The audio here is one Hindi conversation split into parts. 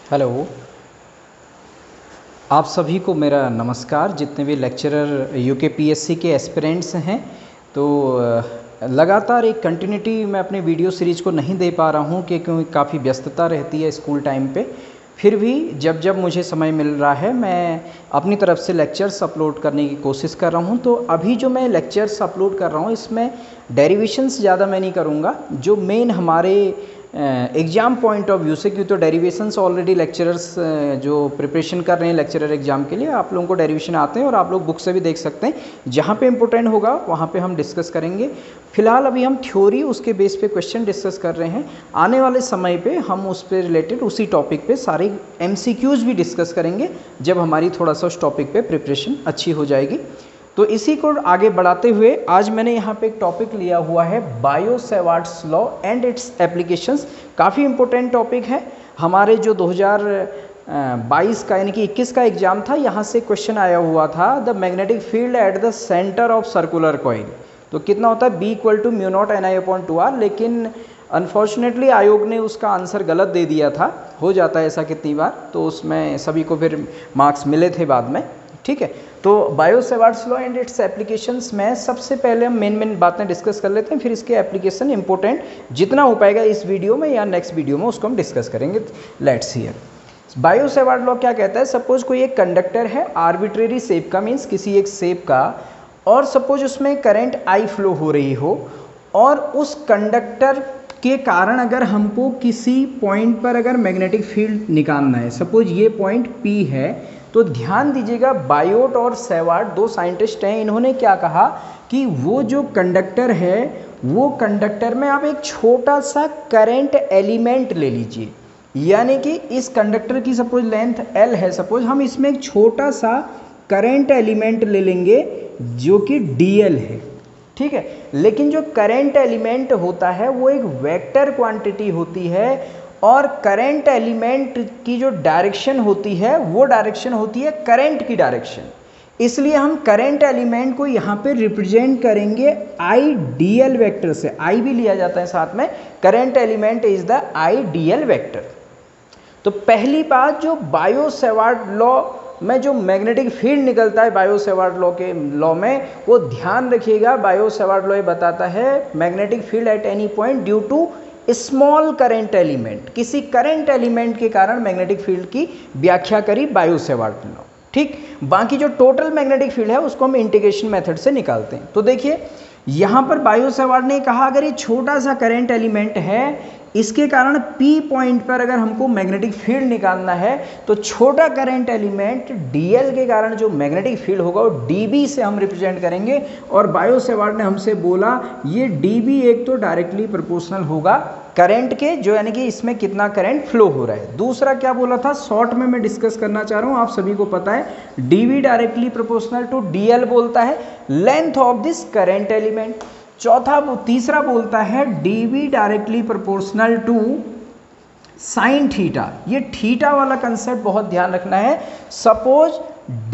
हेलो, आप सभी को मेरा नमस्कार। जितने भी लेक्चरर यूकेपीएससी के एस्पिरेंट्स हैं, तो लगातार एक कंटिन्यूटी मैं अपने वीडियो सीरीज़ को नहीं दे पा रहा हूं क्योंकि काफ़ी व्यस्तता रहती है स्कूल टाइम पे। फिर भी जब जब मुझे समय मिल रहा है मैं अपनी तरफ से लेक्चर्स अपलोड करने की कोशिश कर रहा हूं। तो अभी जो मैं लेक्चर्स अपलोड कर रहा हूं इसमें डेरिवेशंस ज़्यादा मैं नहीं करूंगा। जो मेन हमारे एग्ज़ाम पॉइंट ऑफ व्यू से, क्यों तो डेरिवेशंस ऑलरेडी लेक्चरर्स जो प्रिपरेशन कर रहे हैं लेक्चरर एग्ज़ाम के लिए, आप लोगों को डेरिवेशन आते हैं और आप लोग बुक से भी देख सकते हैं। जहाँ पे इंपॉर्टेंट होगा वहाँ पे हम डिस्कस करेंगे। फिलहाल अभी हम थ्योरी उसके बेस पे क्वेश्चन डिस्कस कर रहे हैं। आने वाले समय पे हम उस पे रिलेटेड उसी टॉपिक पे सारे MCQs भी डिस्कस करेंगे जब हमारी थोड़ा सा उस टॉपिक पे प्रिपरेशन अच्छी हो जाएगी। तो इसी को आगे बढ़ाते हुए आज मैंने यहाँ पे एक टॉपिक लिया हुआ है बायो-सैवार्ट्स लॉ एंड इट्स एप्लीकेशंस। काफ़ी इम्पोर्टेंट टॉपिक है। हमारे जो 2022 का यानी कि 21 का एग्जाम था, यहाँ से क्वेश्चन आया हुआ था the magnetic field at the centre of circular coil. तो कितना होता है B = μ0 Ni/2r, लेकिन अनफॉर्चुनेटली आयोग ने उसका आंसर गलत दे दिया था। हो जाता है ऐसा कितनी बार, तो उसमें सभी को फिर मार्क्स मिले थे बाद में। ठीक है, तो बायो-सैवार्ट्स लॉ एंड इट्स एप्लीकेशंस में सबसे पहले हम मेन बातें डिस्कस कर लेते हैं, फिर इसके एप्लीकेशन इंपॉर्टेंट जितना हो पाएगा इस वीडियो में या नेक्स्ट वीडियो में उसको हम डिस्कस करेंगे। लेट्स हियर बायो-सैवार्ट लॉ क्या कहता है। सपोज कोई एक कंडक्टर है आर्बिट्रेरी शेप का, मीन्स किसी एक शेप का, और सपोज उसमें करंट I फ्लो हो रही हो, और उस कंडक्टर के कारण अगर हमको किसी पॉइंट पर अगर मैग्नेटिक फील्ड निकालना है, सपोज ये पॉइंट P है, तो ध्यान दीजिएगा बायोट और सैवार्ट दो साइंटिस्ट हैं। इन्होंने क्या कहा कि वो जो कंडक्टर है वो कंडक्टर में आप एक छोटा सा करंट एलिमेंट ले लीजिए, यानी कि इस कंडक्टर की सपोज लेंथ L है, सपोज हम इसमें एक छोटा सा करंट एलिमेंट ले लेंगे जो कि DL है। ठीक है, लेकिन जो करंट एलिमेंट होता है वो एक वेक्टर क्वांटिटी होती है, और करंट एलिमेंट की जो डायरेक्शन होती है वो डायरेक्शन होती है करंट की डायरेक्शन। इसलिए हम करंट एलिमेंट को यहाँ पे रिप्रेजेंट करेंगे IDL वेक्टर से। I भी लिया जाता है साथ में। Current element is the IDL vector. तो पहली बात, जो बायो-सैवार्ट लॉ में जो मैग्नेटिक फील्ड निकलता है बायो-सैवार्ट लॉ के लॉ में, वो ध्यान रखिएगा। बायो-सैवार्ट लॉ ये बताता है magnetic field at any point due to small current element. किसी करंट एलिमेंट के कारण मैग्नेटिक फील्ड की व्याख्या करी बायो-सैवार्ट लॉ। ठीक, बाकी जो टोटल मैग्नेटिक फील्ड है उसको हम इंटीग्रेशन मेथड से निकालते हैं। तो देखिए यहाँ पर बायो-सैवार्ट ने कहा अगर ये छोटा सा करंट एलिमेंट है, इसके कारण P पॉइंट पर अगर हमको मैग्नेटिक फील्ड निकालना है, तो छोटा करंट एलिमेंट DL के कारण जो मैग्नेटिक फील्ड होगा वो DB से हम रिप्रेजेंट करेंगे। और बायो-सैवार्ट ने हमसे बोला ये DB एक तो डायरेक्टली प्रोपोर्शनल होगा करंट के, जो यानी कि इसमें कितना करंट फ्लो हो रहा है। दूसरा क्या बोला था, शॉर्ट में मैं डिस्कस करना चाह रहा हूँ, आप सभी को पता है DB directly proportional to DL बोलता है length of this current element. तीसरा बोलता है DB directly proportional to sine theta. ये थीटा वाला कंसेप्ट बहुत ध्यान रखना है। सपोज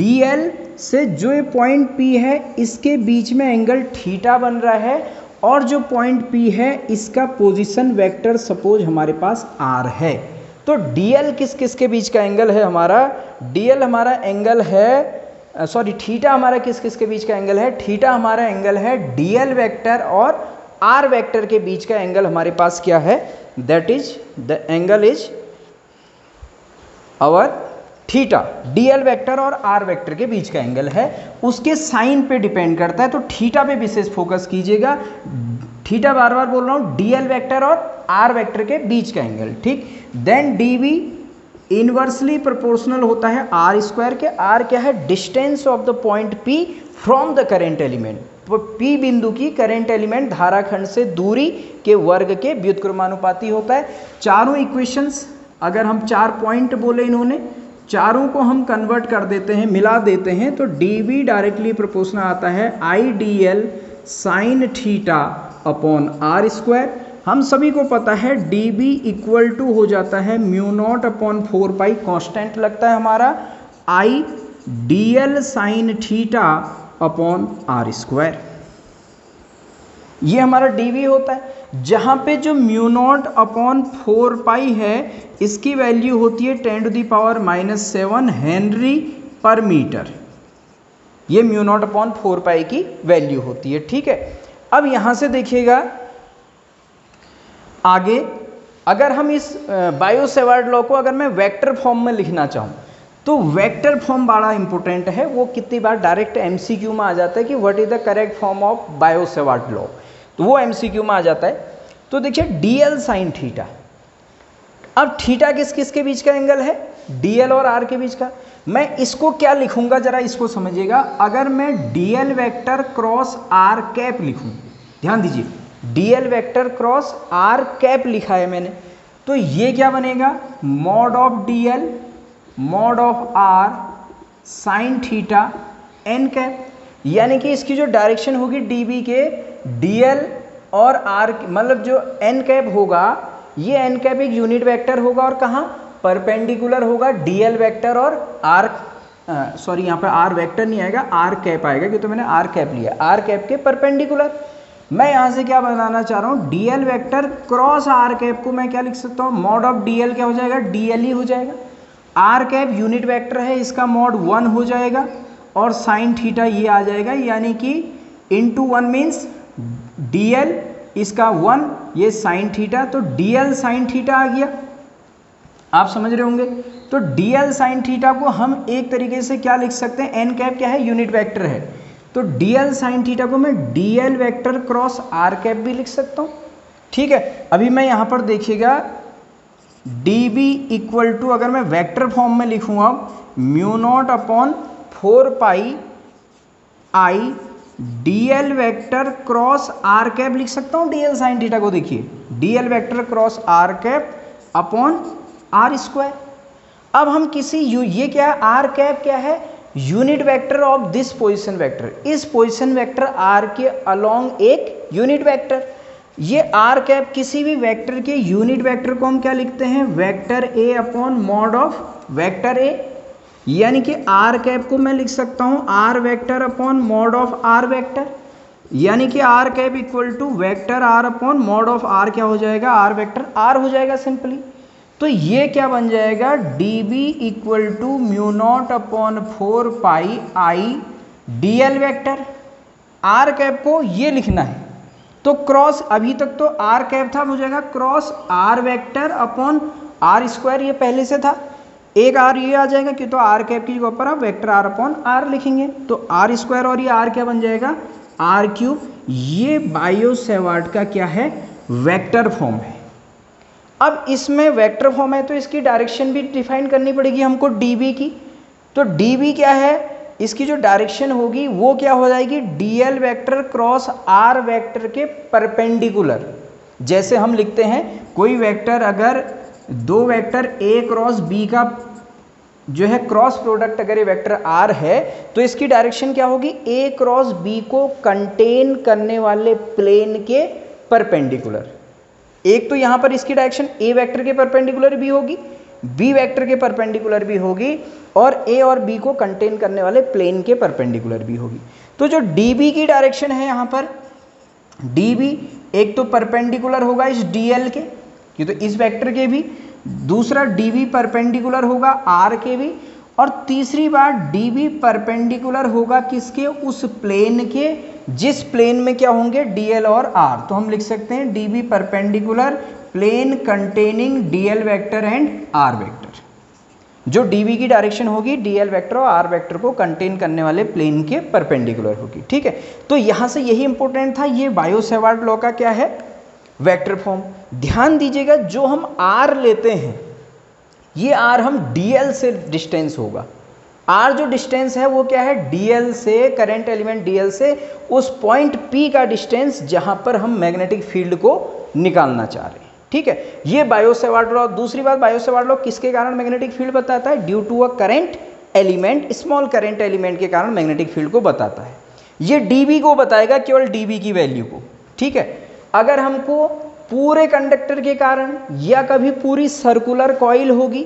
DL से जो ये पॉइंट P है इसके बीच में एंगल थीटा बन रहा है, और जो पॉइंट P है इसका पोजीशन वेक्टर सपोज हमारे पास R है। तो DL किस किस के बीच का एंगल है हमारा, DL हमारा एंगल है, सॉरी थीटा हमारा किस किस के बीच का एंगल है, थीटा हमारा एंगल है DL वेक्टर और R वेक्टर के बीच का एंगल हमारे पास क्या है, that is the angle is our theta. DL vector और R वेक्टर के बीच का एंगल है, उसके साइन पे डिपेंड करता है। तो थीटा पे विशेष फोकस कीजिएगा। थीटा बार बार बोल रहा हूँ, DL वेक्टर और R वेक्टर के बीच का एंगल। ठीक, देन DB इनवर्सली प्रोपोर्शनल होता है R² के। R क्या है, distance of the point P from the current element. तो P बिंदु की करंट एलिमेंट धाराखंड से दूरी के वर्ग के व्युत्क्रमानुपाती होता है। चारों इक्वेशंस अगर हम 4 पॉइंट बोले इन्होंने, चारों को हम कन्वर्ट कर देते हैं, मिला देते हैं, तो DB डायरेक्टली प्रोपोर्शनल आता है IDL sine theta upon R²। हम सभी को पता है DB इक्वल टू हो जाता है μ0/4π, कांस्टेंट लगता है हमारा IDL sine theta upon R²। ये हमारा dv होता है, जहाँ पे जो म्यू नॉट अपॉन 4 पाई है इसकी वैल्यू होती है 10⁻⁻7 हेनरी पर मीटर। ये म्यू नॉट अपॉन 4 पाई की वैल्यू होती है, ठीक है। अब यहाँ से देखिएगा आगे, अगर हम इस बायो-सेवर्ट लॉ को अगर मैं वेक्टर फॉर्म में लिखना चाहूँ तो वेक्टर फॉर्म बड़ा इंपॉर्टेंट है। वो कितनी बार डायरेक्ट एमसीक्यू में आ जाता है कि what is the correct form of Biot-Savart law, तो वो एमसीक्यू में आ जाता है। तो देखिए डीएल साइन थीटा, अब थीटा किस किस के बीच का एंगल है, डीएल और आर के बीच का। मैं इसको क्या लिखूंगा जरा इसको समझिएगा। अगर मैं DL vector cross R cap लिखूं, ध्यान दीजिए DL vector cross R cap लिखा है मैंने, तो ये क्या बनेगा, mod of DL mod of R sine theta N cap, यानी कि इसकी जो डायरेक्शन होगी डीबी के डीएल और आर, मतलब जो एन कैप होगा, ये एन कैप एक यूनिट वेक्टर होगा और कहाँ परपेंडिकुलर होगा डीएल वेक्टर और आर, सॉरी यहाँ पर आर वेक्टर नहीं आएगा, आर कैप आएगा क्योंकि तो मैंने आर कैप लिया, आर कैप के परपेंडिकुलर। मैं यहाँ से क्या बनाना चाह रहा हूँ, DL vector cross R cap को मैं क्या लिख सकता हूँ, मॉड ऑफ डीएल क्या हो जाएगा, डीएल ही हो जाएगा। आर कैप यूनिट वेक्टर है, इसका मॉड 1 हो जाएगा और साइन थीटा ये आ जाएगा, यानी कि इंटू 1 मीन्स डीएल, इसका 1 ये साइन थीटा, तो डीएल साइन थीटा आ गया, आप समझ रहे होंगे। तो डीएल साइन थीटा को हम एक तरीके से क्या लिख सकते हैं, एन कैप क्या है, यूनिट वेक्टर है, तो डीएल साइन थीटा को मैं DL vector cross R cap भी लिख सकता हूँ, ठीक है। अभी मैं यहाँ पर देखिएगा dB इक्वल टू, अगर मैं वेक्टर फॉर्म में लिखूँ अब, mu naught upon 4 pi I DL vector cross R cap लिख सकता हूँ डीएल साइन थीटा को। देखिए DL vector cross R cap upon R square. अब हम किसी ये क्या है, आर कैप क्या है, unit vector of this position vector, इस पोजीशन वेक्टर आर के अलोंग एक यूनिट वेक्टर। ये आर कैप किसी भी वेक्टर के यूनिट वेक्टर को हम क्या लिखते हैं, vector A upon mod of vector A, यानी कि आर कैप को मैं लिख सकता हूँ R vector upon mod of R vector, यानी कि R cap equal to vector R upon mod of R क्या हो जाएगा, आर वेक्टर आर हो जाएगा सिंपली। तो ये क्या बन जाएगा, DB equal to mu naught upon 4 pi I DL vector. R cap को ये लिखना है, तो क्रॉस, अभी तक तो आर कैप था, हो जाएगा cross R vector upon R square, ये पहले से था, एक आर ये आ जाएगा कि तो आर कैप की जगह पर आप वेक्टर आर अपॉन आर लिखेंगे, तो आर स्क्वायर और ये आर क्या बन जाएगा, आर क्यूब। ये बायो-सेवर्ट का क्या है, वेक्टर फॉर्म है। अब इसमें वेक्टर फॉर्म है तो इसकी डायरेक्शन भी डिफाइन करनी पड़ेगी हमको डीबी की। तो डीबी क्या है, इसकी जो डायरेक्शन होगी वो क्या हो जाएगी, DL vector cross R vector के परपेंडिकुलर। जैसे हम लिखते हैं कोई वेक्टर, अगर दो वेक्टर ए क्रॉस बी का जो है क्रॉस प्रोडक्ट अगर ये वेक्टर आर है, तो इसकी डायरेक्शन क्या होगी, ए क्रॉस बी को कंटेन करने वाले प्लेन के परपेंडिकुलर। एक तो यहाँ पर इसकी डायरेक्शन ए वेक्टर के परपेंडिकुलर भी होगी, बी वेक्टर के परपेंडिकुलर भी होगी, और ए और बी को कंटेन करने वाले प्लेन के परपेंडिकुलर भी होगी। तो जो डीबी की डायरेक्शन है यहाँ पर, डीबी एक तो परपेंडिकुलर होगा इस डीएल के, कि तो इस वेक्टर के भी, दूसरा डीबी परपेंडिकुलर होगा आर के भी, और तीसरी बार डीबी परपेंडिकुलर होगा किसके, उस प्लेन के जिस प्लेन में क्या होंगे, डीएल और आर। तो हम लिख सकते हैं DB perpendicular plane containing DL vector and R vector. जो डीबी की डायरेक्शन होगी डीएल वेक्टर और आर वेक्टर को कंटेन करने वाले प्लेन के परपेंडिकुलर होगी, ठीक है। तो यहाँ से यही इंपॉर्टेंट था, ये बायो-सेवर्ट लॉ का क्या है, वेक्टर फॉर्म। ध्यान दीजिएगा जो हम आर लेते हैं, ये आर हम डीएल से डिस्टेंस होगा, आर जो डिस्टेंस है वो क्या है, डीएल से, करंट एलिमेंट डीएल से उस पॉइंट पी का डिस्टेंस जहां पर हम मैग्नेटिक फील्ड को निकालना चाह रहे हैं, ठीक है। ये बायो-सेवर्ट लॉ। दूसरी बात, बायो-सेवर्ट लॉ किसके कारण मैग्नेटिक फील्ड बताता है, due to a current element, small current element के कारण मैग्नेटिक फील्ड को बताता है। ये डीबी को बताएगा, केवल डीबी की वैल्यू को, ठीक है। अगर हमको पूरे कंडक्टर के कारण या कभी पूरी सर्कुलर कॉइल होगी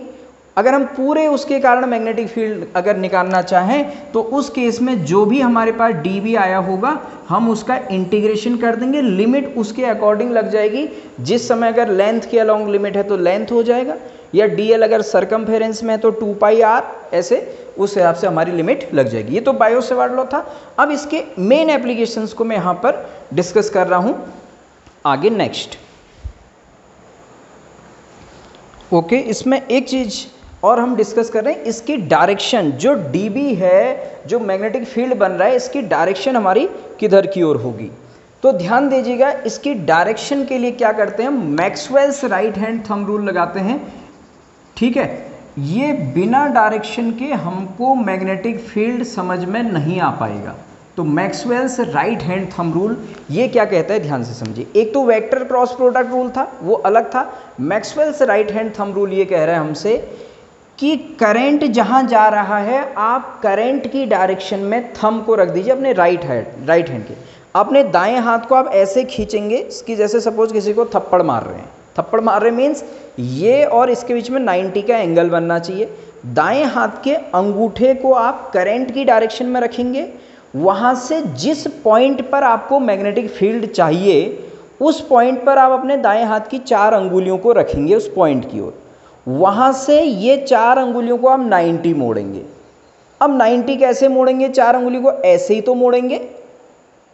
अगर हम पूरे उसके कारण मैग्नेटिक फील्ड अगर निकालना चाहें तो उस केस में जो भी हमारे पास dB आया होगा हम उसका इंटीग्रेशन कर देंगे, लिमिट उसके अकॉर्डिंग लग जाएगी। जिस समय अगर लेंथ के अलोंग लिमिट है तो लेंथ हो जाएगा, या dl अगर सरकमफेरेंस में है तो 2πr, ऐसे उस हिसाब से हमारी लिमिट लग जाएगी। ये तो बायो सेवार्ट लॉ था। अब इसके मेन एप्लीकेशंस को मैं यहाँ पर डिस्कस कर रहा हूँ आगे नेक्स्ट। ओके, इसमें एक चीज़ और हम डिस्कस कर रहे हैं, इसकी डायरेक्शन जो dB है, जो मैग्नेटिक फील्ड बन रहा है, इसकी डायरेक्शन हमारी किधर की ओर होगी। तो ध्यान दीजिएगा, इसकी डायरेक्शन के लिए क्या करते हैं, Maxwell's right hand thumb rule लगाते हैं। ठीक है, ये बिना डायरेक्शन के हमको मैग्नेटिक फील्ड समझ में नहीं आ पाएगा। तो Maxwell's right hand thumb rule ये क्या कहता है, ध्यान से समझिए। एक तो वेक्टर क्रॉस प्रोडक्ट रूल था, वो अलग था। Maxwell's right hand thumb rule ये कह रहा है हमसे कि करंट जहां जा रहा है, आप करंट की डायरेक्शन में थंब को रख दीजिए अपने राइट हैंड के। अपने दाएं हाथ को आप ऐसे खींचेंगे कि जैसे सपोज किसी को थप्पड़ मार रहे हैं। थप्पड़ मार रहे मीन्स ये और इसके बीच में 90 का एंगल बनना चाहिए। दाएं हाथ के अंगूठे को आप करंट की डायरेक्शन में रखेंगे, वहां से जिस पॉइंट पर आपको मैग्नेटिक फील्ड चाहिए उस पॉइंट पर आप अपने दाएं हाथ की 4 अंगुलियों को रखेंगे उस पॉइंट की ओर। वहां से ये 4 अंगुलियों को आप 90 मोड़ेंगे। अब 90 कैसे मोड़ेंगे, 4 अंगुलियों को ऐसे ही तो मोड़ेंगे।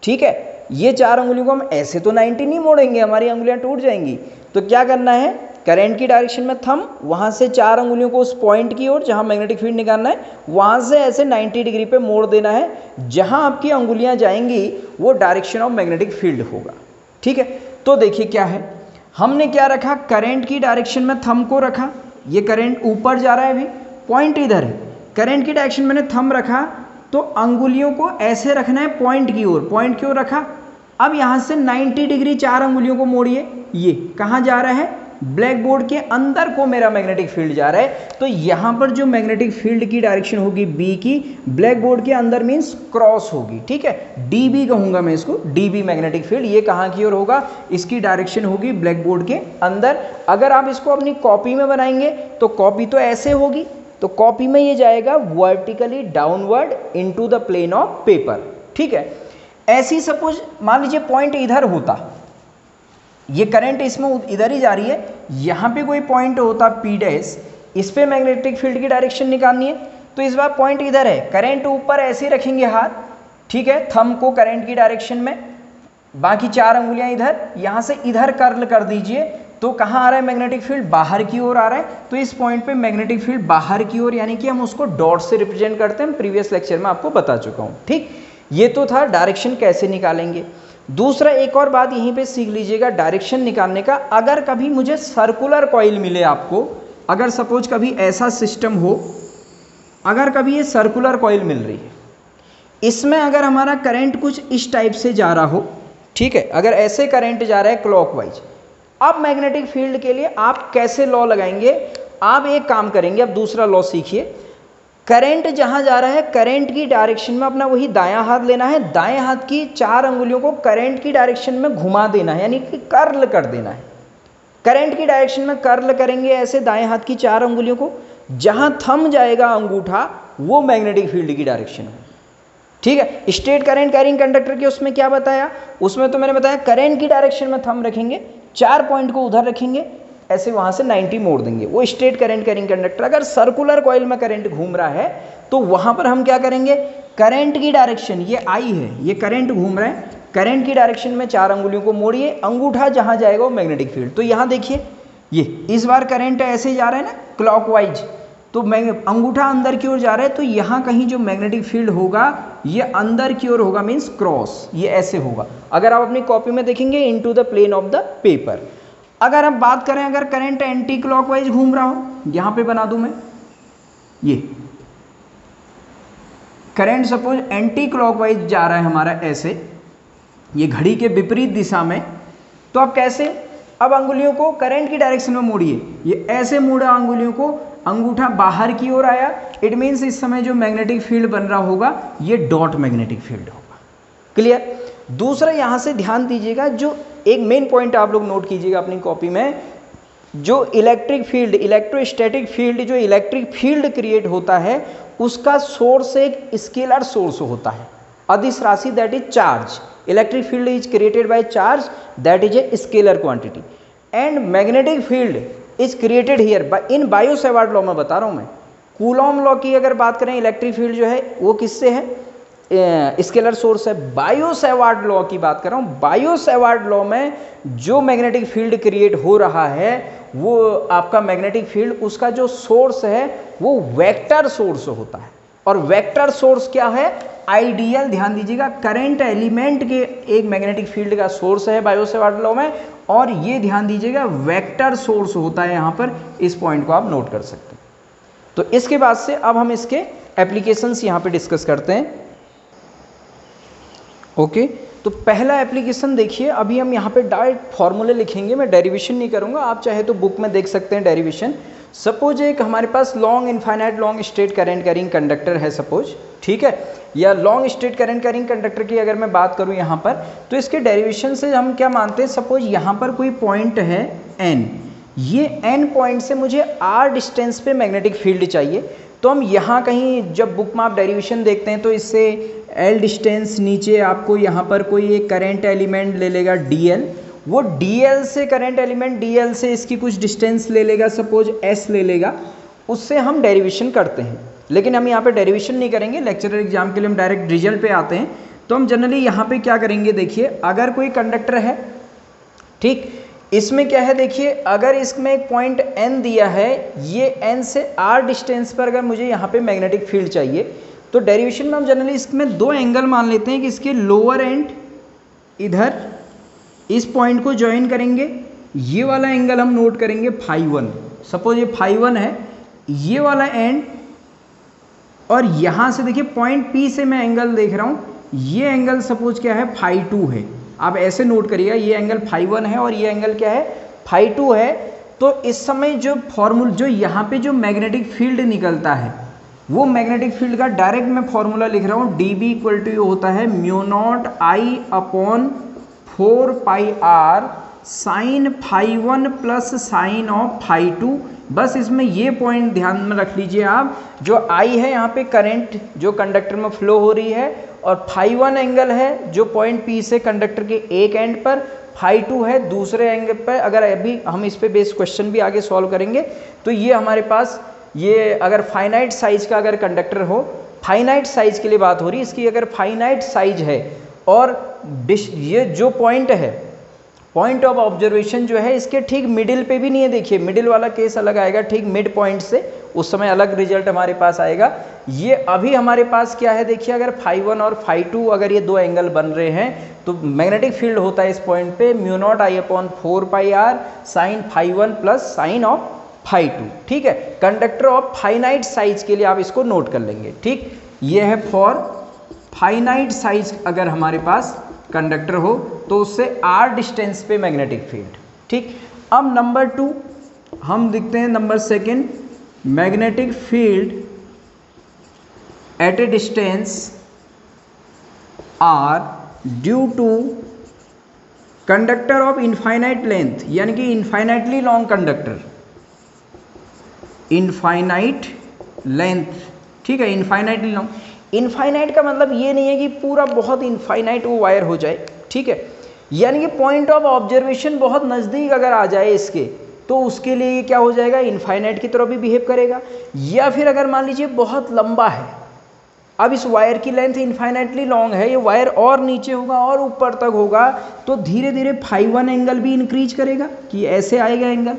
ठीक है, ये 4 अंगुलियों को हम ऐसे तो 90 नहीं मोड़ेंगे, हमारी अंगुलियां टूट जाएंगी। तो क्या करना है, करंट की डायरेक्शन में थंब, वहां से 4 अंगुलियों को उस पॉइंट की ओर जहां मैग्नेटिक फील्ड निकालना है, वहां से ऐसे 90 डिग्री पे मोड़ देना है। जहां आपकी अंगुलियां जाएंगी वो डायरेक्शन ऑफ मैग्नेटिक फील्ड होगा। ठीक है, तो देखिए क्या है, हमने क्या रखा, करंट की डायरेक्शन में थंब को रखा। ये करंट ऊपर जा रहा है, अभी पॉइंट इधर है। करंट की डायरेक्शन मैंने थंब रखा तो अंगुलियों को ऐसे रखना है पॉइंट की ओर, पॉइंट की ओर रखा। अब यहां से 90 डिग्री 4 अंगुलियों को मोड़िए। ये कहां जा रहा है, ब्लैक बोर्ड के अंदर को मेरा मैग्नेटिक फील्ड जा रहा है। तो यहां पर जो मैग्नेटिक फील्ड की डायरेक्शन होगी बी की, ब्लैक बोर्ड के अंदर मींस क्रॉस होगी। ठीक है, डीबी कहूंगा मैं इसको, डीबी मैग्नेटिक फील्ड। ये कहां की ओर होगा, इसकी डायरेक्शन होगी ब्लैक बोर्ड के अंदर। अगर आप इसको अपनी कॉपी में बनाएंगे तो कॉपी तो ऐसे होगी, तो कॉपी में ये जाएगा vertically downward into the plane of paper. ठीक है, ऐसी सपोज मान लीजिए पॉइंट इधर होता, ये करंट इसमें इधर ही जा रही है, यहां पे कोई पॉइंट होता P डैश, इस पे मैग्नेटिक फील्ड की डायरेक्शन निकालनी है। तो इस बार पॉइंट इधर है, करंट ऊपर ऐसे रखेंगे हाथ, ठीक है, थंब को करंट की डायरेक्शन में, बाकी 4 अंगुलियां इधर, यहां से इधर कर्ल कर दीजिए। तो कहां आ रहा है मैग्नेटिक फील्ड, बाहर की ओर आ रहा है। तो इस पॉइंट पे मैग्नेटिक फील्ड बाहर की ओर, यानी कि हम उसको डॉट से रिप्रेजेंट करते हैं, प्रीवियस लेक्चर में आपको बता चुका हूं। ठीक, ये तो था डायरेक्शन कैसे निकालेंगे। दूसरा एक और बात यहीं पे सीख लीजिएगा डायरेक्शन निकालने का। अगर कभी मुझे सर्कुलर कॉइल मिले आपको, अगर सपोज कभी ऐसा सिस्टम हो, अगर कभी ये सर्कुलर कॉइल मिल रही है, इसमें अगर हमारा करंट कुछ इस टाइप से जा रहा हो, ठीक है, अगर ऐसे करंट जा रहा है क्लॉकवाइज, अब मैग्नेटिक फील्ड के लिए आप कैसे लॉ लगाएंगे, आप एक काम करेंगे, अब दूसरा लॉ सीखिए। करंट जहां जा रहा है, करंट की डायरेक्शन में अपना वही दायां हाथ लेना है, दाएं हाथ की 4 अंगुलियों को करंट की डायरेक्शन में घुमा देना है, यानी कि कर्ल कर देना है। करंट की डायरेक्शन में कर्ल करेंगे ऐसे दाएं हाथ की 4 अंगुलियों को, जहां थंब जाएगा अंगूठा वो मैग्नेटिक फील्ड की डायरेक्शन है। ठीक है, स्ट्रेट करंट कैरिंग कंडक्टर के उसमें क्या बताया, उसमें तो मैंने बताया करंट की डायरेक्शन में थंब रखेंगे, 4 पॉइंट को उधर रखेंगे, ऐसे वहां से 90 मोड़ देंगे, वो स्ट्रेट करंट कैरिंग कंडक्टर। अगर सर्कुलर कॉइल में करंट घूम रहा है तो वहां पर हम क्या करेंगे, करंट की डायरेक्शन, ये आई है, ये करंट घूम रहा है, करंट की डायरेक्शन में 4 अंगुलियों को मोड़िए, अंगूठा जहां जाएगा वो मैग्नेटिक फील्ड। तो यहां देखिए, ये इस बार करंट ऐसे जा रहा है ना क्लॉकवाइज, तो अंगूठा अंदर की ओर जा रहा है, तो यहां कहीं जो मैग्नेटिक फील्ड होगा ये अंदर की ओर होगा, मीन्स क्रॉस, ये ऐसे होगा। अगर आप अपनी कॉपी में देखेंगे into the plane of the paper. अगर आप बात करें, अगर करंट एंटी क्लॉकवाइज घूम रहा हो, यहां पे बना दूं मैं, ये करंट सपोज एंटी क्लॉकवाइज जा रहा है हमारा ऐसे, ये घड़ी के विपरीत दिशा में, तो आप कैसे, अब अंगुलियों को करंट की डायरेक्शन में मोड़िए, ये ऐसे मोड़ा अंगुलियों को, अंगूठा बाहर की ओर आया, इट मीन्स इस समय जो मैग्नेटिक फील्ड बन रहा होगा ये डॉट मैग्नेटिक फील्ड होगा। क्लियर। दूसरा यहां से ध्यान दीजिएगा, जो एक मेन पॉइंट आप लोग नोट कीजिएगा अपनी कॉपी में, जो इलेक्ट्रिक फील्ड, इलेक्ट्रोस्टैटिक फील्ड, जो इलेक्ट्रिक फील्ड क्रिएट होता है उसका सोर्स एक स्केलर सोर्स होता है, अदिश राशि that is charge. Electric field is created by charge that is a scalar quantity and magnetic field is created here in Biot Savart law में बता रहा हूँ मैं। कूलॉम लॉ की अगर बात करें, इलेक्ट्रिक फील्ड जो है वो किससे है, स्केलर सोर्स है। बायो सेवार्ट लॉ की बात कर रहा हूँ, बायो सेवार्ट लॉ में जो मैग्नेटिक फील्ड क्रिएट हो रहा है वो आपका मैग्नेटिक फील्ड, उसका जो सोर्स है वो वेक्टर सोर्स होता है। और वेक्टर सोर्स क्या है, आइडियल, ध्यान दीजिएगा, करंट एलिमेंट के एक मैग्नेटिक फील्ड का सोर्स है बायो सेवार्ट लॉ में, और ये ध्यान दीजिएगा वेक्टर सोर्स होता है। यहाँ पर इस पॉइंट को आप नोट कर सकते हैं। तो इसके बाद से अब हम इसके एप्लीकेशंस यहाँ पे डिस्कस करते हैं। ओके, तो पहला एप्लीकेशन देखिए, अभी हम यहाँ पे डायरेक्ट फॉर्मूले लिखेंगे, मैं डेरिवेशन नहीं करूँगा, आप चाहे तो बुक में देख सकते हैं डेरिवेशन। सपोज एक हमारे पास long infinite long straight current carrying conductor है सपोज, ठीक है, या long straight current carrying conductor की अगर मैं बात करूँ यहाँ पर, तो इसके डेरिवेशन से हम क्या मानते हैं, सपोज यहाँ पर कोई पॉइंट है n, ये n पॉइंट से मुझे r डिस्टेंस पे मैग्नेटिक फील्ड चाहिए। तो हम यहाँ कहीं जब बुक में आप डेरिवेशन देखते हैं तो इससे L डिस्टेंस नीचे आपको यहाँ पर कोई एक करंट एलिमेंट ले लेगा dl, वो dl से करंट एलिमेंट dl से इसकी कुछ डिस्टेंस ले लेगा, सपोज s ले लेगा, उससे हम डेरिवेशन करते हैं। लेकिन हम यहाँ पे डेरिवेशन नहीं करेंगे, लेक्चरर एग्जाम के लिए हम डायरेक्ट रिजल्ट पे आते हैं। तो हम जनरली यहाँ पे क्या करेंगे, देखिए अगर कोई कंडक्टर है, ठीक, इसमें क्या है, देखिए अगर इसमें एक पॉइंट n दिया है, ये n से r डिस्टेंस पर अगर मुझे यहाँ पे मैग्नेटिक फील्ड चाहिए, तो डेरिवेशन में हम जनरली इसमें दो एंगल मान लेते हैं कि इसके लोअर एंड इधर इस पॉइंट को ज्वाइन करेंगे, ये वाला एंगल हम नोट करेंगे φ1, सपोज ये φ1 है, ये वाला एंड, और यहाँ से देखिए पॉइंट P से मैं एंगल देख रहा हूँ, ये एंगल सपोज क्या है, φ2 है। आप ऐसे नोट करिएगा, ये एंगल φ1 है और ये एंगल क्या है, φ2 है। तो इस समय जो यहाँ पे जो मैग्नेटिक फील्ड निकलता है, वो मैग्नेटिक फील्ड का डायरेक्ट मैं फॉर्मूला लिख रहा हूँ, dB इक्वल टू होता है μ0 I upon 4πr sine φ1 plus sine of φ2। बस इसमें ये पॉइंट ध्यान में रख लीजिए आप, जो I है यहाँ पे करंट जो कंडक्टर में फ्लो हो रही है, और φ1 एंगल है जो पॉइंट P से कंडक्टर के एक एंड पर, φ2 है दूसरे एंगल पर। अगर अभी हम इस पे बेस्ड क्वेश्चन भी आगे सॉल्व करेंगे, तो ये हमारे पास, ये अगर फाइनाइट साइज का अगर कंडक्टर हो, फाइनाइट साइज के लिए बात हो रही है, इसकी अगर फाइनाइट साइज है और ये जो पॉइंट है, पॉइंट ऑफ ऑब्जर्वेशन जो है इसके ठीक मिडिल पे भी नहीं है, देखिए मिडिल वाला केस अलग आएगा, ठीक मिड पॉइंट से, उस समय अलग रिजल्ट हमारे पास आएगा। ये अभी हमारे पास क्या है, देखिए अगर φ1 और φ2 अगर ये दो एंगल बन रहे हैं, तो मैग्नेटिक फील्ड होता है इस पॉइंट पे μ0 I upon 4πr sine φ1 plus sine of φ2, ठीक है। कंडक्टर ऑफ फाइनाइट साइज के लिए आप इसको नोट कर लेंगे, ठीक। ये है फॉर फाइनाइट साइज, अगर हमारे पास कंडक्टर हो तो उससे r डिस्टेंस पे मैग्नेटिक फील्ड, ठीक। अब नंबर 2 हम देखते हैं, number 2 magnetic field at a distance r due to conductor of infinite length, यानी कि infinitely long conductor, infinite length, ठीक है, इनफाइनाइटली लॉन्ग। इनफाइनाइट का मतलब ये नहीं है कि पूरा बहुत इनफाइनाइट वो वायर हो जाए, ठीक है, यानी कि पॉइंट ऑफ ऑब्जर्वेशन बहुत नज़दीक अगर आ जाए इसके, तो उसके लिए ये क्या हो जाएगा, इनफाइनाइट की तरह भी बिहेव करेगा। या फिर अगर मान लीजिए बहुत लंबा है, अब इस वायर की लेंथ इनफाइनाइटली लॉन्ग है, ये वायर और नीचे होगा और ऊपर तक होगा, तो धीरे धीरे φ1 एंगल भी इंक्रीज करेगा, कि ऐसे आएगा एंगल।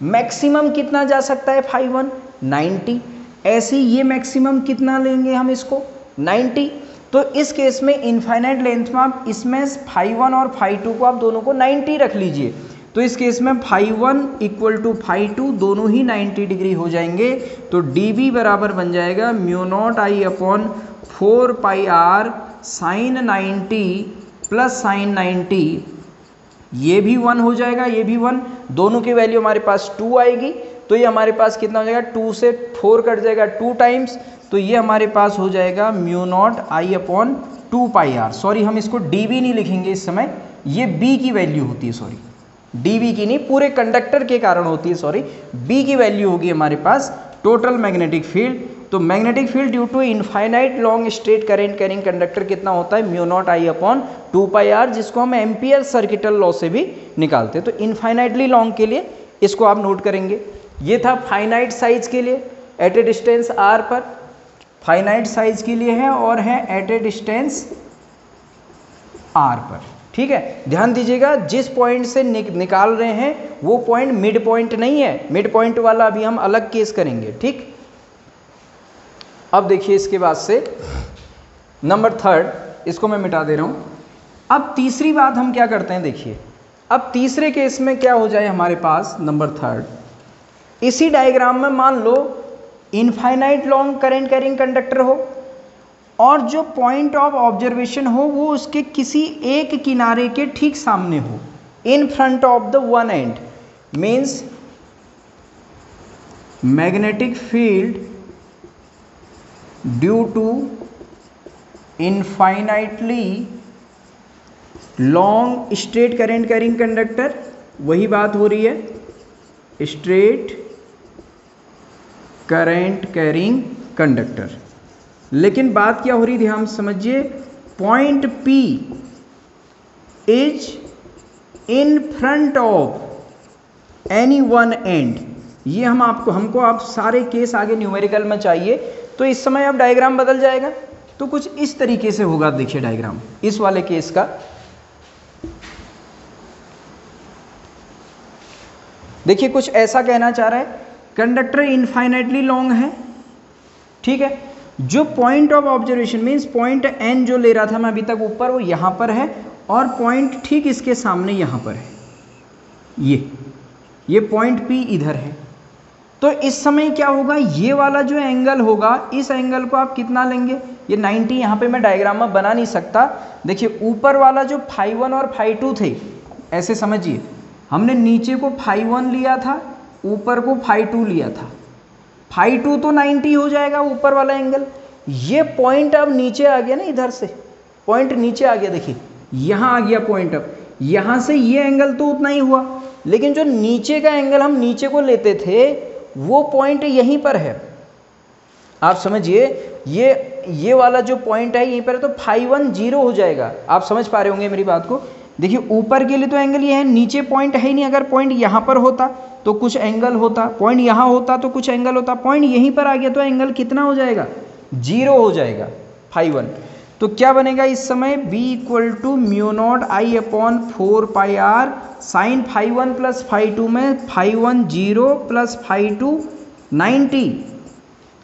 मैक्सिमम कितना जा सकता है φ1, 90। ऐसे ये मैक्सिमम कितना लेंगे हम इसको, 90। तो इस केस में इनफाइनाइट लेंथ में आप इसमें φ1 और φ2 को आप दोनों को 90 रख लीजिए, तो इस केस में φ1 इक्वल टू φ2 दोनों ही 90 डिग्री हो जाएंगे। तो dB बराबर बन जाएगा μ0 I upon 4πr sine 90 plus sine 90, ये भी 1 हो जाएगा, ये भी 1, दोनों की वैल्यू हमारे पास 2 आएगी। तो ये हमारे पास कितना हो जाएगा, 2 से 4 कट जाएगा 2 टाइम्स, तो ये हमारे पास हो जाएगा μ0 I अपॉन 2πr। सॉरी हम इसको dB नहीं लिखेंगे इस समय, ये b की वैल्यू होती है, सॉरी dV की नहीं, पूरे कंडक्टर के कारण होती है, सॉरी, B की वैल्यू होगी हमारे पास टोटल मैग्नेटिक फील्ड। तो magnetic field due to infinite long straight current carrying conductor कितना होता है, mu not I upon 2πr, जिसको हम एम्पियर सर्किटल लॉ से भी निकालते हैं। तो इनफाइनाइटली लॉन्ग के लिए इसको आप नोट करेंगे। ये था फाइनाइट साइज के लिए एट ए डिस्टेंस r पर, फाइनाइट साइज के लिए है और है एट ए डिस्टेंस r पर। ठीक है, ध्यान दीजिएगा जिस पॉइंट से निकाल रहे हैं वो पॉइंट मिड पॉइंट नहीं है, मिड पॉइंट वाला अभी हम अलग केस करेंगे। ठीक, अब देखिए इसके बाद से नंबर थर्ड, इसको मैं मिटा दे रहा हूं। अब तीसरी बात हम क्या करते हैं, देखिए अब तीसरे केस में क्या हो जाए हमारे पास, नंबर थर्ड, इसी डायग्राम में मान लो infinite long current carrying conductor हो और जो पॉइंट ऑफ ऑब्जर्वेशन हो वो उसके किसी एक किनारे के ठीक सामने हो, in front of the one end, means magnetic field due to infinitely long straight current carrying conductor, वही बात हो रही है, स्ट्रेट करंट कैरिंग कंडक्टर। लेकिन बात क्या हो रही, ध्यान समझिए, point P is in front of any one and. ये हमको आप सारे केस आगे न्यूमेरिकल में चाहिए, तो इस समय अब डायग्राम बदल जाएगा। तो कुछ इस तरीके से होगा, देखिए डायग्राम इस वाले केस का। देखिए कुछ ऐसा कहना चाह रहा है, कंडक्टर इनफाइनाइटली लॉन्ग है, ठीक है, जो point of observation means point N जो ले रहा था मैं अभी तक ऊपर, वो यहाँ पर है और पॉइंट ठीक इसके सामने यहाँ पर है, ये पॉइंट P इधर है। तो इस समय क्या होगा, ये वाला जो एंगल होगा, इस एंगल को आप कितना लेंगे, ये 90, यहाँ पे मैं डायग्राम में बना नहीं सकता। देखिए ऊपर वाला जो φ1 और φ2 थे, ऐसे समझिए, हमने नीचे को φ1 लिया था, ऊपर को φ2 लिया था। φ2 तो 90 हो जाएगा ऊपर वाला एंगल। ये पॉइंट अब नीचे आ गया ना, इधर से पॉइंट नीचे आ गया, देखिए यहाँ आ गया पॉइंट। अब यहाँ से ये एंगल तो उतना ही हुआ, लेकिन जो नीचे का एंगल हम नीचे को लेते थे वो पॉइंट यहीं पर है। आप समझिए, ये वाला जो पॉइंट है यहीं पर है, तो φ1 0 हो जाएगा। आप समझ पा रहे होंगे मेरी बात को। देखिए ऊपर के लिए तो एंगल ये है, नीचे पॉइंट है ही नहीं। अगर पॉइंट यहाँ पर होता तो कुछ एंगल होता, पॉइंट यहाँ होता तो कुछ एंगल होता, पॉइंट यहीं पर आ गया तो एंगल कितना हो जाएगा, 0 हो जाएगा φ1। तो क्या बनेगा इस समय, B = mu naught I upon 4πr sine φ1 plus φ2 में φ1 0 प्लस φ2 90।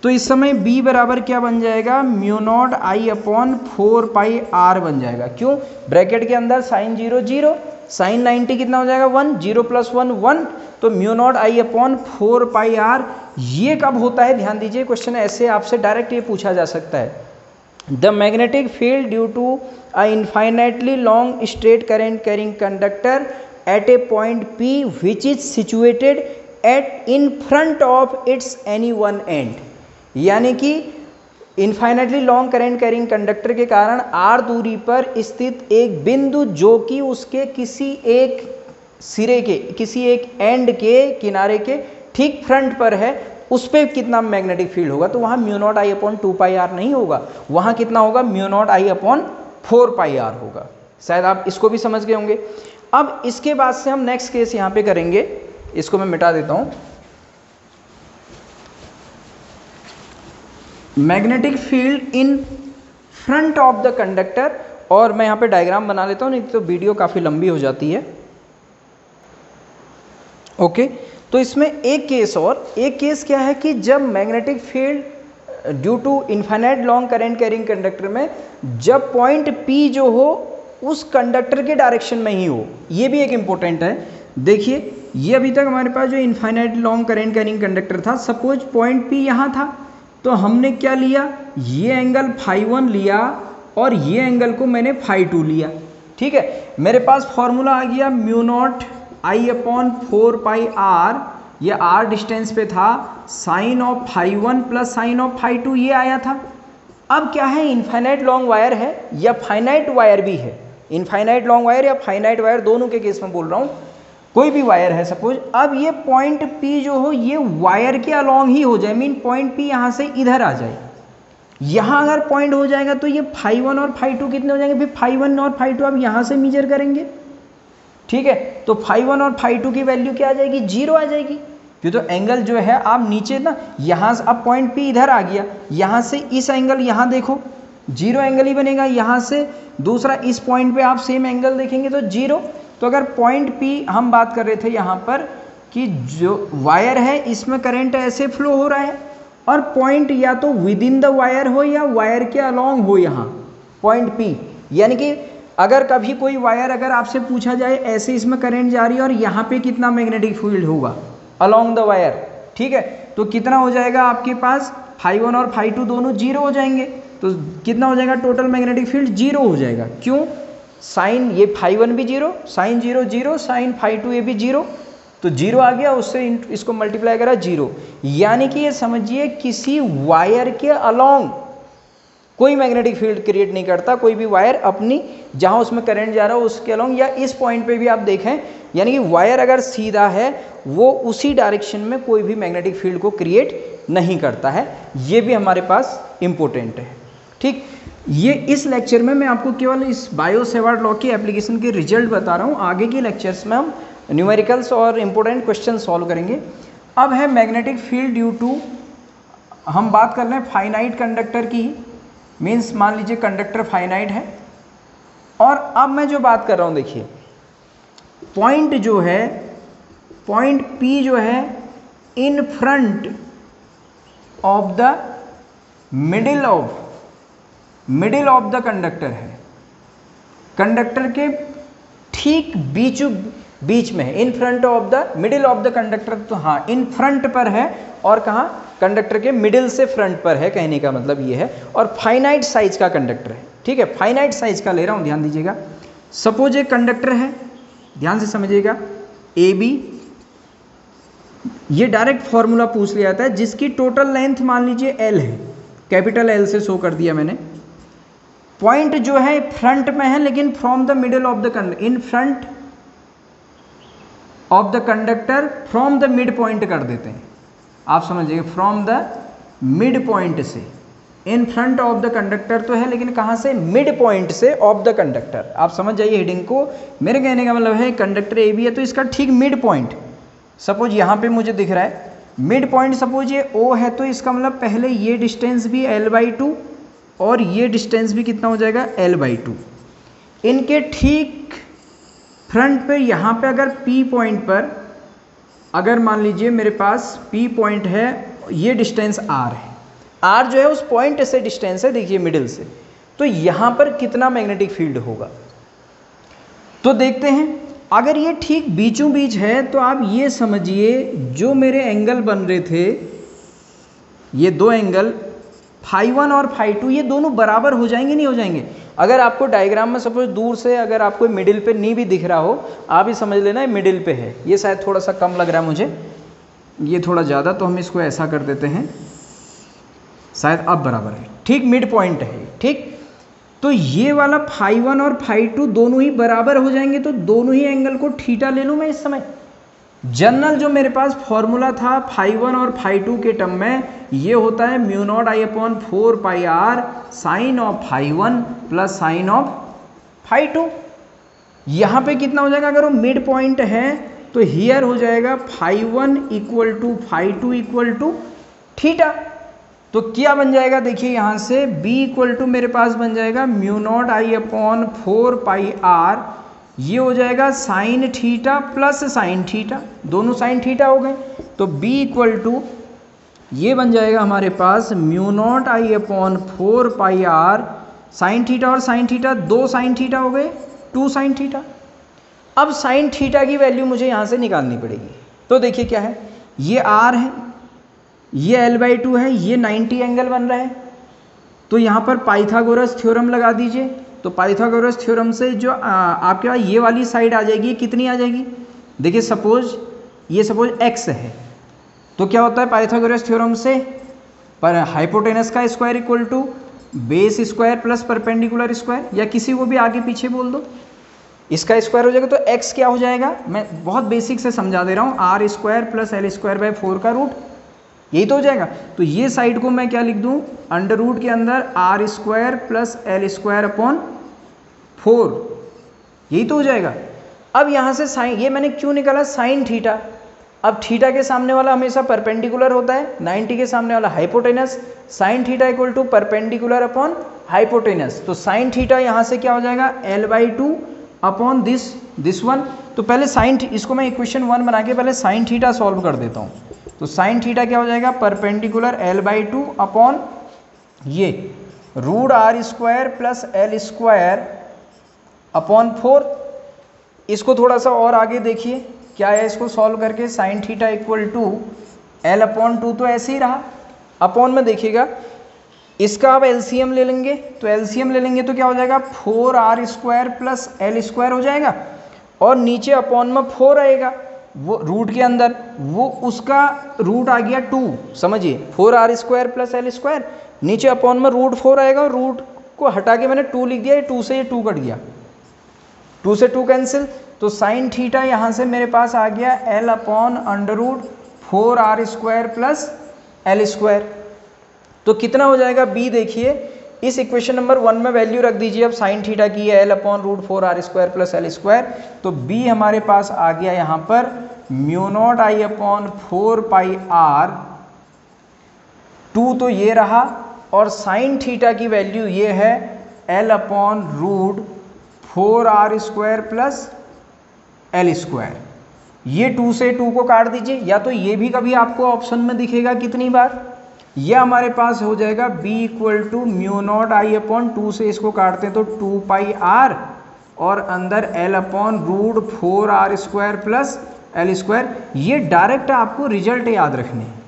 तो इस समय B बराबर क्या बन जाएगा, mu naught I upon 4πr बन जाएगा। क्यों, ब्रैकेट के अंदर साइन 0 0, साइन 90 कितना हो जाएगा 1, 0 + 1 1, तो mu naught I upon 4πr। ये कब होता है, ध्यान दीजिए, क्वेश्चन ऐसे आपसे डायरेक्ट ये पूछा जा सकता है। The magnetic field due to a infinitely long straight current carrying conductor at a point P which is situated at in front of its any one end. यानी कि infinitely long current carrying conductor के कारण r दूरी पर स्थित एक बिंदु जो कि उसके किसी एक सिरे के, किसी एक एंड के किनारे के ठीक फ्रंट पर है, उस पर कितना मैग्नेटिक फील्ड होगा, तो वहाँ mu naught I upon 2πr नहीं होगा, वहाँ कितना होगा, mu naught I upon 4πr होगा। शायद आप इसको भी समझ गए होंगे। अब इसके बाद से हम नेक्स्ट केस यहाँ पे करेंगे, इसको मैं मिटा देता हूँ। Magnetic field in front of the conductor, और मैं यहाँ पे डायग्राम बना लेता हूँ, नहीं तो वीडियो काफ़ी लंबी हो जाती है। ओके, तो इसमें एक केस और, एक केस क्या है कि जब magnetic field due to infinite long current carrying conductor में जब पॉइंट P जो हो उस कंडक्टर के डायरेक्शन में ही हो, ये भी एक इम्पोर्टेंट है। देखिए ये अभी तक हमारे पास जो infinite long current carrying conductor था, सपोज पॉइंट P यहाँ था, तो हमने क्या लिया, ये एंगल φ1 लिया और ये एंगल को मैंने φ2 लिया। ठीक है, मेरे पास फॉर्मूला आ गया mu naught I upon 4πr, ये r डिस्टेंस पे था, sine of φ1 plus sine of φ2 ये आया था। अब क्या है, इनफाइनाइट लॉन्ग वायर है या फाइनाइट वायर भी है, इनफाइनाइट लॉन्ग वायर या फाइनाइट वायर दोनों के केस में बोल रहा हूँ। कोई भी वायर है सपोज, अब ये पॉइंट P जो हो ये वायर के अलॉन्ग ही हो जाए, मीन पॉइंट P यहाँ से इधर आ जाए। यहाँ अगर पॉइंट हो जाएगा तो ये φ1 और φ2 कितने हो जाएंगे, फिर φ1 और φ2 आप यहाँ से मीजर करेंगे, ठीक है। तो φ1 और φ2 की वैल्यू क्या आ जाएगी, 0 आ जाएगी, क्यों तो एंगल जो है आप नीचे ना, यहाँ से अब पॉइंट P इधर आ गया, यहाँ से इस एंगल यहाँ देखो 0 एंगल ही बनेगा, यहाँ से दूसरा इस पॉइंट पे आप सेम एंगल देखेंगे तो 0। तो अगर पॉइंट P हम बात कर रहे थे यहाँ पर कि जो वायर है इसमें करंट ऐसे फ्लो हो रहा है, और पॉइंट या तो विद इन द वायर हो या वायर के अलॉन्ग हो, यहाँ पॉइंट P, यानी कि अगर कभी कोई वायर अगर आपसे पूछा जाए ऐसे इसमें करंट जा रही है और यहाँ पे कितना मैग्नेटिक फील्ड होगा अलॉन्ग द वायर, ठीक है, तो कितना हो जाएगा आपके पास φ1 और φ2 दोनों 0 हो जाएंगे, तो कितना हो जाएगा टोटल मैग्नेटिक फील्ड 0 हो जाएगा। क्यों, साइन ये φ1 भी 0, साइन 0 0, साइन φ2 ये भी 0, तो 0 आ गया, उससे इसको मल्टीप्लाई करा 0, यानी कि ये समझिए किसी वायर के अलॉन्ग कोई मैग्नेटिक फील्ड क्रिएट नहीं करता, कोई भी वायर अपनी जहां उसमें करंट जा रहा हो उसके अलॉन्ग, या इस पॉइंट पे भी आप देखें, यानी कि वायर अगर सीधा है वो उसी डायरेक्शन में कोई भी मैग्नेटिक फील्ड को क्रिएट नहीं करता है। ये भी हमारे पास इंपॉर्टेंट है, ठीक। ये इस लेक्चर में मैं आपको केवल इस बायो-सेवर्ट लॉ की एप्लीकेशन के रिजल्ट बता रहा हूँ, आगे के लेक्चर्स में हम न्यूमेरिकल्स और इंपॉर्टेंट क्वेश्चन सॉल्व करेंगे। अब है मैग्नेटिक फील्ड ड्यू टू, हम बात कर रहे हैं फाइनाइट कंडक्टर की, मीन्स मान लीजिए कंडक्टर फाइनाइट है, और अब मैं जो बात कर रहा हूँ देखिए, पॉइंट जो है, पॉइंट P जो है इन front of the middle of the conductor है, कंडक्टर के ठीक बीच में है, इन front of the middle of the conductor, तो हाँ इन फ्रंट पर है, और कहाँ, कंडक्टर के मिडिल से फ्रंट पर है, कहने का मतलब ये है, और फाइनाइट साइज का कंडक्टर है, ठीक है, फाइनाइट साइज का ले रहा हूँ, ध्यान दीजिएगा। सपोज एक कंडक्टर है, ध्यान से समझिएगा, AB, ये डायरेक्ट फॉर्मूला पूछ लिया जाता है, जिसकी टोटल लेंथ मान लीजिए L है, कैपिटल L से शो कर दिया मैंने। पॉइंट जो है फ्रंट में है, लेकिन from the middle of the conductor, in front of the conductor from the mid point कर देते हैं, आप समझिए फ्रॉम द मिड पॉइंट से, इन फ्रंट ऑफ द कंडक्टर तो है, लेकिन कहाँ से, मिड पॉइंट से ऑफ द कंडक्टर, आप समझ जाइए हेडिंग को, मेरे कहने का मतलब है कंडक्टर AB है तो इसका ठीक मिड पॉइंट, सपोज यहाँ पे मुझे दिख रहा है मिड पॉइंट, सपोज ये O है तो इसका मतलब पहले ये डिस्टेंस भी L/2 और ये डिस्टेंस भी कितना हो जाएगा L/2, इनके ठीक फ्रंट पे यहाँ पे अगर P पॉइंट पर, अगर मान लीजिए मेरे पास P पॉइंट है, ये डिस्टेंस R है, R जो है उस पॉइंट से डिस्टेंस है, देखिए मिडिल से, तो यहाँ पर कितना मैग्नेटिक फील्ड होगा, तो देखते हैं। अगर ये ठीक बीचों बीच है तो आप ये समझिए जो मेरे एंगल बन रहे थे, ये दो एंगल φ1 और φ2 ये दोनों बराबर हो जाएंगे, नहीं हो जाएंगे। अगर आपको डायग्राम में सपोज दूर से अगर आपको मिडिल पे नहीं भी दिख रहा हो, आप ही समझ लेना मिडिल पे है, ये शायद थोड़ा सा कम लग रहा है मुझे, ये थोड़ा ज़्यादा, तो हम इसको ऐसा कर देते हैं, शायद अब बराबर है, ठीक मिड पॉइंट है, ठीक। तो ये वाला φ1 और φ2 दोनों ही बराबर हो जाएंगे, तो दोनों ही एंगल को थीटा ले लूँ मैं इस समय। जनरल जो मेरे पास फॉर्मूला था φ1 और φ2 के टर्म में, ये होता है μ0I/4πr sine of φ1 plus sine of φ2। यहाँ पे कितना हो जाएगा, अगर वो मिड पॉइंट है तो हियर हो जाएगा φ1 = φ2 = थीटा। तो क्या बन जाएगा, देखिए यहाँ से B = मेरे पास बन जाएगा μ0I/4πr, ये हो जाएगा sine theta plus sine theta, दोनों साइन थीटा हो गए, तो B = ये बन जाएगा हमारे पास μ0I/4πr साइन थीटा और साइन थीटा, दो साइन थीटा हो गए, 2 साइन थीटा। अब साइन थीटा की वैल्यू मुझे यहाँ से निकालनी पड़ेगी, तो देखिए क्या है, ये R है, ये L/2 है, ये 90 एंगल बन रहा है, तो यहाँ पर पाइथागोरस थ्योरम लगा दीजिए। तो पाइथागोरस थ्योरम से जो आपके पास ये वाली साइड आ जाएगी, कितनी आ जाएगी, देखिए सपोज x है, तो क्या होता है पाइथागोरस थ्योरम से, पर हाइपोटेनस का square = base square plus perpendicular square, या किसी को भी आगे पीछे बोल दो, इसका स्क्वायर हो जाएगा तो x क्या हो जाएगा, मैं बहुत बेसिक से समझा दे रहा हूँ, R square plus L square by 4 का रूट, यही तो हो जाएगा। तो ये साइड को मैं क्या लिख दूँ, अंडर रूट के अंदर R square plus L square upon 4, यही तो हो जाएगा। अब यहाँ से साइन, ये मैंने क्यों निकाला साइन थीटा, अब थीटा के सामने वाला हमेशा परपेंडिकुलर होता है, 90 के सामने वाला hypotenuse, sine theta equal to perpendicular upon hypotenuse, तो साइन थीटा यहाँ से क्या हो जाएगा L/2 अपॉन दिस वन। तो पहले साइन, इसको मैं इक्वेशन 1 बना के पहले साइन थीटा सॉल्व कर देता हूँ। तो साइन थीटा क्या हो जाएगा, परपेंडिकुलर L/2 अपॉन ये root R square plus L square upon 4। इसको थोड़ा सा और आगे देखिए क्या है, इसको सॉल्व करके sign theta equal to L/2 तो ऐसे ही रहा, अपॉन में देखिएगा इसका अब एलसीएम ले लेंगे, तो एलसीएम ले लेंगे तो क्या हो जाएगा 4r square plus L square हो जाएगा, और नीचे अपॉन में 4 आएगा, वो रूट के अंदर वो उसका रूट आ गया 2, समझिए 4r square plus L square, नीचे अपॉन में रूट 4 आएगा, और रूट को हटा के मैंने 2 लिख दिया, 2 से ये 2 कट गया, 2 से 2 कैंसिल, तो साइन थीटा यहाँ से मेरे पास आ गया L upon under root 4r square plus L square. तो कितना हो जाएगा b, देखिए इस इक्वेशन नंबर 1 में वैल्यू रख दीजिए अब साइन थीटा की है L upon root 4r square plus L square, तो b हमारे पास आ गया यहाँ पर μ0 I अपॉन 4 पाई r, 2 तो ये रहा, और साइन थीटा की वैल्यू ये है L upon root 4r square plus L square. ये 2 से 2 को काट दीजिए, या तो ये भी कभी आपको ऑप्शन में दिखेगा कितनी बार, यह हमारे पास हो जाएगा b equal to μ0 I upon 2 से इसको काटते हैं तो 2 पाई r, और अंदर L upon root 4r square plus L square. ये डायरेक्ट आपको रिजल्ट याद रखने हैं,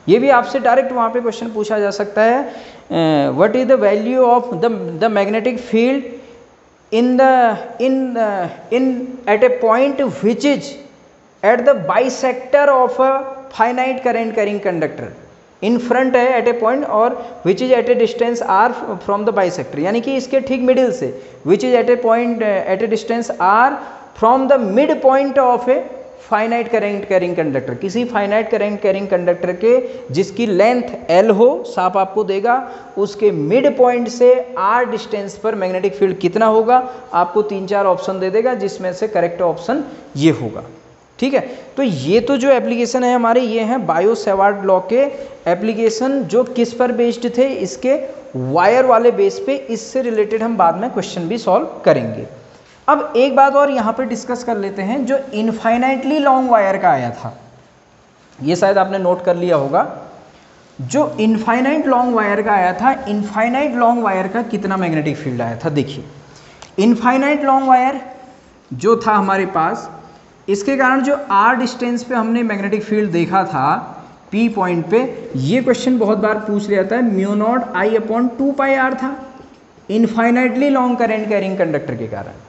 ये भी आपसे डायरेक्ट वहाँ पे क्वेश्चन पूछा जा सकता है, what is the value of the magnetic field in at a point which is at the bisector of a finite current carrying conductor, in front है at a point और which is at a distance r from the bisector, यानी कि इसके ठीक मिडिल से, which is at a point at a distance r from the mid point of a finite current carrying conductor, किसी फाइनाइट करेंट कैरिंग कंडक्टर के जिसकी लेंथ L हो, साफ आपको देगा उसके मिड पॉइंट से r डिस्टेंस पर मैग्नेटिक फील्ड कितना होगा, आपको 3-4 ऑप्शन दे देगा, जिसमें से करेक्ट ऑप्शन ये होगा। ठीक है, तो ये तो जो एप्लीकेशन है हमारे, ये हैं बायो सेवार्ट लॉ के एप्लीकेशन, जो किस पर बेस्ड थे, इसके वायर वाले बेस पे। इससे रिलेटेड हम बाद में क्वेश्चन भी सॉल्व करेंगे। अब एक बात और यहाँ पर डिस्कस कर लेते हैं, जो इनफाइनाइटली लॉन्ग वायर का आया था, ये शायद आपने नोट कर लिया होगा, जो इनफाइनाइट लॉन्ग वायर का आया था, इनफाइनाइट लॉन्ग वायर का कितना मैग्नेटिक फील्ड आया था। देखिए इनफाइनाइट लॉन्ग वायर जो था हमारे पास, इसके कारण जो r डिस्टेंस पे हमने मैग्नेटिक फील्ड देखा था P पॉइंट पे, ये क्वेश्चन बहुत बार पूछ लिया था, μ0 I अपॉन 2 पाई r था infinitely long current carrying conductor के कारण।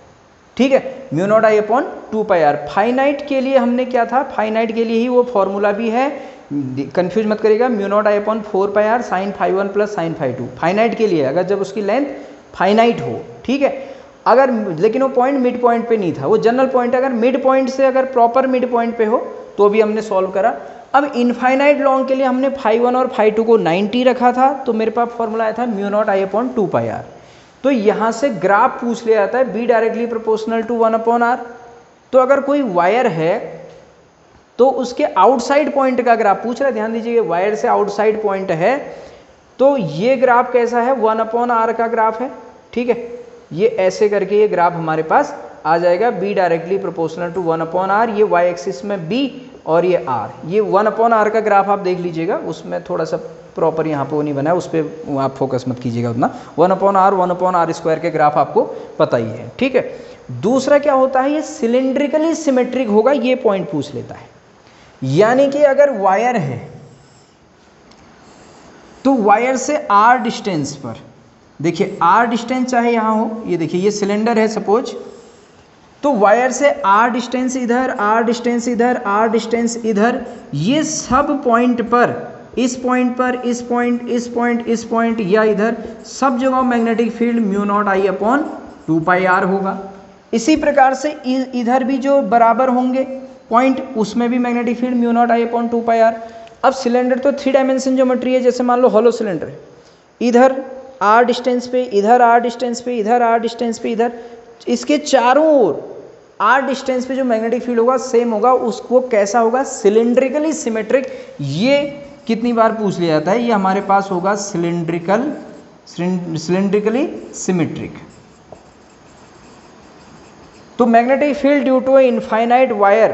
ठीक है, μ0 I upon 2 pi r। Finite के लिए हमने क्या था, फाइनाइट के लिए ही वो फॉर्मूला भी है, कंफ्यूज मत करिएगा, μ0 I upon 4 pi r sine phi 1 plus sine phi 2, finite के लिए, अगर जब उसकी लेंथ फाइनाइट हो। ठीक है, अगर लेकिन वो पॉइंट मिड पॉइंट पे नहीं था, वो जनरल पॉइंट, अगर मिड पॉइंट से अगर प्रॉपर मिड पॉइंट पे हो तो भी हमने सॉल्व करा। अब इनफाइनाइट लॉन्ग के लिए हमने फाई 1 और फाई 2 को 90 रखा था, तो मेरे पास फॉर्मूला आया था μ0 I अपॉन 2 पाई r। तो यहाँ से ग्राफ पूछ लिया जाता है b directly proportional to 1 upon r। तो अगर कोई वायर है तो उसके आउटसाइड पॉइंट का ग्राफ पूछ रहा है, ध्यान दीजिए, वायर से आउटसाइड पॉइंट है, तो ये ग्राफ कैसा है, 1 अपॉन r का ग्राफ है। ठीक है, ये ऐसे करके ये ग्राफ हमारे पास आ जाएगा, b directly proportional to 1 upon r, ये y एक्सिस में b और ये r, ये 1 अपॉन r का ग्राफ आप देख लीजिएगा, उसमें थोड़ा सा प्रॉपर यहाँ पे वो नहीं बना है, उस पर आप फोकस मत कीजिएगा उतना। 1 अपॉन r स्क्वायर के ग्राफ आपको पता ही है। ठीक है, दूसरा क्या होता है, ये सिलेंड्रिकली सिमेट्रिक होगा, ये पॉइंट पूछ लेता है, यानी कि अगर वायर है तो वायर से r डिस्टेंस पर, देखिए r डिस्टेंस चाहे यहाँ हो, ये देखिए ये सिलेंडर है सपोज, तो वायर से r डिस्टेंस इधर, r डिस्टेंस इधर, r डिस्टेंस इधर, ये सब पॉइंट पर, इस पॉइंट पर, इस पॉइंट, इस पॉइंट, इस पॉइंट या इधर, सब जगह magnetic field μ0 I upon 2 pi r होगा। इसी प्रकार से इधर भी जो बराबर होंगे पॉइंट, उसमें भी magnetic field mu not I upon 2πr। अब सिलेंडर तो 3 डायमेंशन ज्योमेट्री है, जैसे मान लो हॉलो सिलेंडर है, इधर r डिस्टेंस पे, इधर r डिस्टेंस पे, इधर r डिस्टेंस पे, इधर, इसके चारों ओर r डिस्टेंस पे जो मैग्नेटिक फील्ड होगा सेम होगा, उसको कैसा होगा, सिलिंड्रिकली सिमेट्रिक। ये कितनी बार पूछ लिया जाता है, ये हमारे पास होगा सिलिंड्रिकली सिमेट्रिक। तो magnetic field due to infinite wire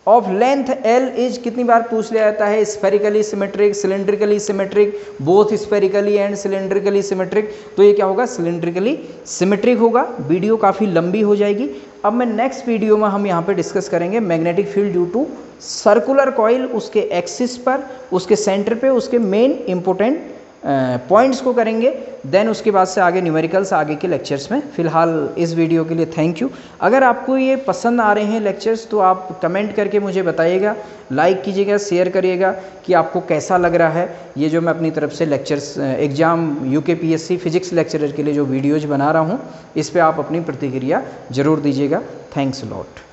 of length L is कितनी बार पूछ लिया जाता है, spherically symmetric, cylindrically symmetric, both spherically and cylindrically symmetric. तो ये क्या होगा, सिलिंड्रिकली सिमेट्रिक होगा। वीडियो काफ़ी लंबी हो जाएगी। अब मैं नेक्स्ट वीडियो में हम यहाँ पे डिस्कस करेंगे magnetic field due to circular coil, उसके एक्सिस पर, उसके सेंटर पे, उसके मेन इंपॉर्टेंट पॉइंट्स को करेंगे। देन उसके बाद से आगे न्यूमेरिकल्स आगे के लेक्चर्स में। फिलहाल इस वीडियो के लिए थैंक यू। अगर आपको ये पसंद आ रहे हैं लेक्चर्स तो आप कमेंट करके मुझे बताइएगा, लाइक कीजिएगा, शेयर करिएगा कि आपको कैसा लग रहा है ये जो मैं अपनी तरफ से lectures exam UKPSC physics lecturer के लिए जो वीडियोज़ बना रहा हूँ, इस पर आप अपनी प्रतिक्रिया ज़रूर दीजिएगा। Thanks a lot.